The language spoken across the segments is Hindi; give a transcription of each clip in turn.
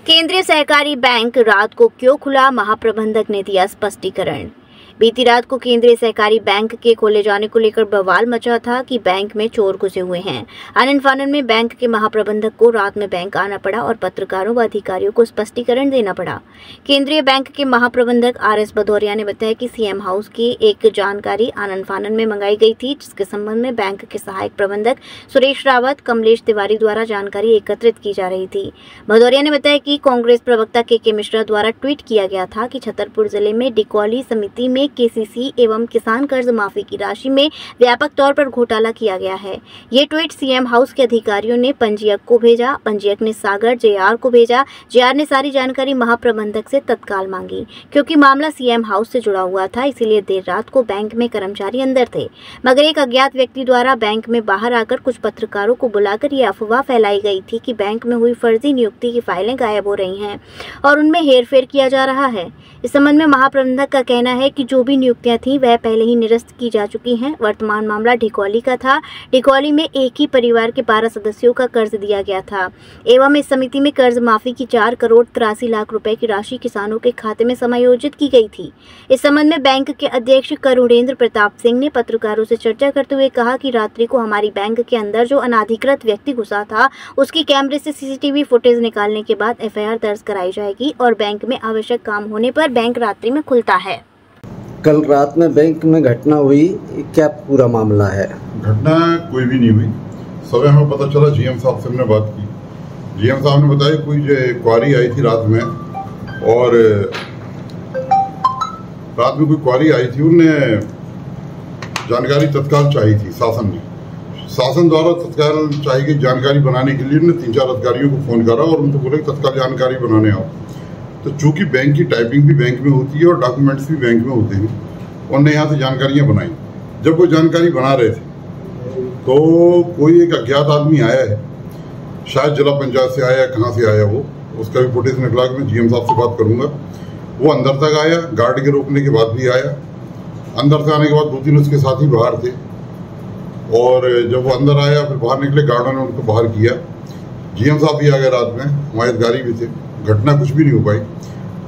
केंद्रीय सहकारी बैंक रात को क्यों खुला, महाप्रबंधक ने दिया स्पष्टीकरण। बीती रात को केंद्रीय सहकारी बैंक के खोले जाने को लेकर बवाल मचा था कि बैंक में चोर घुसे हुए हैं। आनन फानन में बैंक के महाप्रबंधक को रात में बैंक आना पड़ा और पत्रकारों व अधिकारियों को स्पष्टीकरण देना पड़ा। केंद्रीय बैंक के महाप्रबंधक RS भदौरिया ने बताया कि CM हाउस की एक जानकारी आनन फानन में मंगाई गई थी, जिसके संबंध में बैंक के सहायक प्रबंधक सुरेश रावत, कमलेश तिवारी द्वारा जानकारी एकत्रित की जा रही थी। भदौरिया ने बताया कि कांग्रेस प्रवक्ता KK मिश्रा द्वारा ट्वीट किया गया था कि छतरपुर जिले में डिकौली समिति में KCC एवं किसान कर्ज माफी की राशि में व्यापक तौर पर घोटाला किया गया है। ये ट्वीट CM हाउस के अधिकारियों ने पंजीयक को भेजा, पंजीयक ने सागर JR को भेजा, JR ने सारी जानकारी महाप्रबंधक से तत्काल मांगी। क्योंकि मामला CM हाउस से जुड़ा हुआ था, इसीलिए देर रात को बैंक में कर्मचारी अंदर थे, मगर एक अज्ञात व्यक्ति द्वारा बैंक में बाहर आकर कुछ पत्रकारों को बुलाकर ये अफवाह फैलाई गई थी कि बैंक में हुई फर्जी नियुक्ति की फाइलें गायब हो रही हैं और उनमें हेरफेर किया जा रहा है। इस संबंध में महाप्रबंधक का कहना है कि जो भी नियुक्तियां थी वह पहले ही निरस्त की जा चुकी हैं। वर्तमान मामला डिकौली का था। डिकौली में एक ही परिवार के 12 सदस्यों का कर्ज दिया गया था एवं इस समिति में कर्ज माफी की 4 करोड़ 83 लाख रुपए की राशि किसानों के खाते में समायोजित की गई थी। इस संबंध में बैंक के अध्यक्ष करुणेंद्र प्रताप सिंह ने पत्रकारों से चर्चा करते हुए कहा कि रात्रि को हमारी बैंक के अंदर जो अनाधिकृत व्यक्ति घुसा था, उसकी कैमरे से CCTV फुटेज निकालने के बाद FIR दर्ज कराई जाएगी और बैंक में आवश्यक काम होने पर बैंक रात्रि में खुलता है। कल रात में बैंक में घटना हुई, क्या पूरा मामला है? घटना कोई भी नहीं हुई। सुबह हमें पता चला, GM साहब से हमने बात की। GM साहब ने बताया कोई जो क्वारी आई थी रात में, और रात में कोई क्वारी आई थी, उन्हें जानकारी तत्काल चाहिए थी। शासन द्वारा तत्काल चाहिए गई जानकारी बनाने के लिए उन्होंने 3-4 अधिकारियों को फोन करा और उनको बोला तत्काल जानकारी बनाने आओ। तो चूंकि बैंक की टाइपिंग भी बैंक में होती है और डॉक्यूमेंट्स भी बैंक में होते हैं, उन्होंने यहाँ से जानकारियाँ बनाई। जब वो जानकारी बना रहे थे तो कोई एक अज्ञात आदमी आया है, शायद जिला पंचायत से आया, कहाँ से आया वो, उसका भी फुटेज निकला के मैं GM साहब से बात करूंगा। वो अंदर तक आया, गार्ड के रोकने के बाद भी आया। अंदर से आने के बाद 2-3 उसके साथी बाहर थे, और जब वो अंदर आया फिर बाहर निकले, गार्डों ने उनको बाहर किया। GM साहब भी आ गए रात में, हमारे अधिकारी भी थे। घटना कुछ भी नहीं हो पाई।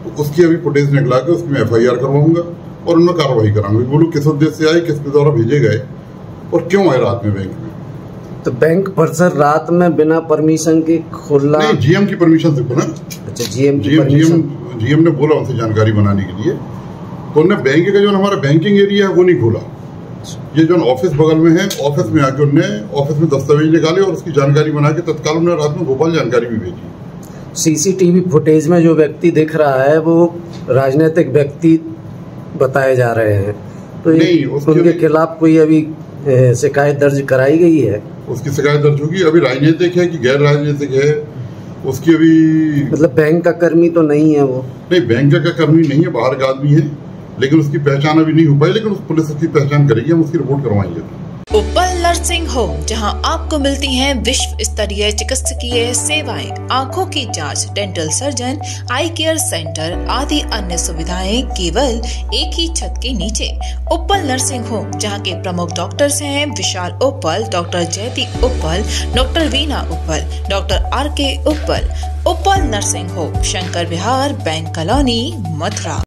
तो उसकी अभी फुटेज निकला के उसकी मैं FIR करवाऊंगा और उनमें कार्रवाई कराऊंगा। वो लोग किस उद्देश्य से आए, किसके द्वारा भेजे गए और क्यों आए रात में बैंक में। तो बैंक परिसर रात में बिना परमिशन के खुला? नहीं, GM की परमिशन से खुला। अच्छा, GM ने बोला उनसे जानकारी बनाने के लिए, तो उन्होंने बैंक का जो हमारा बैंकिंग एरिया है वो नहीं खोला। ये जो ऑफिस बगल में है, ऑफिस में आके उन्होंने ऑफिस में दस्तावेज निकाले और उसकी जानकारी बना के तत्काल उन्होंने रात में भोपाल जानकारी भी भेजी। CCTV फुटेज में जो व्यक्ति दिख रहा है वो राजनीतिक व्यक्ति बताए जा रहे हैं, तो नहीं, उनके खिलाफ कोई अभी शिकायत दर्ज कराई गई है? उसकी शिकायत दर्ज होगी। अभी राजनीतिक है कि गैर राजनीतिक है उसकी अभी, मतलब बैंक का कर्मी तो नहीं है वो? नहीं, बैंक का कर्मी नहीं है, बाहर का आदमी है, लेकिन उसकी पहचान अभी नहीं हो पाई, लेकिन पुलिस उसकी पहचान करेगी, हम उसकी रिपोर्ट करवाएंगे। उपल नर्सिंग होम, जहां आपको मिलती हैं विश्व स्तरीय चिकित्सकीय सेवाएं, आंखों की जांच, डेंटल सर्जन, आई केयर सेंटर आदि अन्य सुविधाएं केवल एक ही छत के नीचे। उपल नर्सिंग होम, जहां के प्रमुख डॉक्टर्स हैं विशाल उप्पल, डॉक्टर जयती उप्पल, डॉक्टर वीना उप्पल, डॉक्टर RK उप्पल। उपल नर्सिंग होम, शंकर विहार, बैंक कॉलोनी, मथुरा।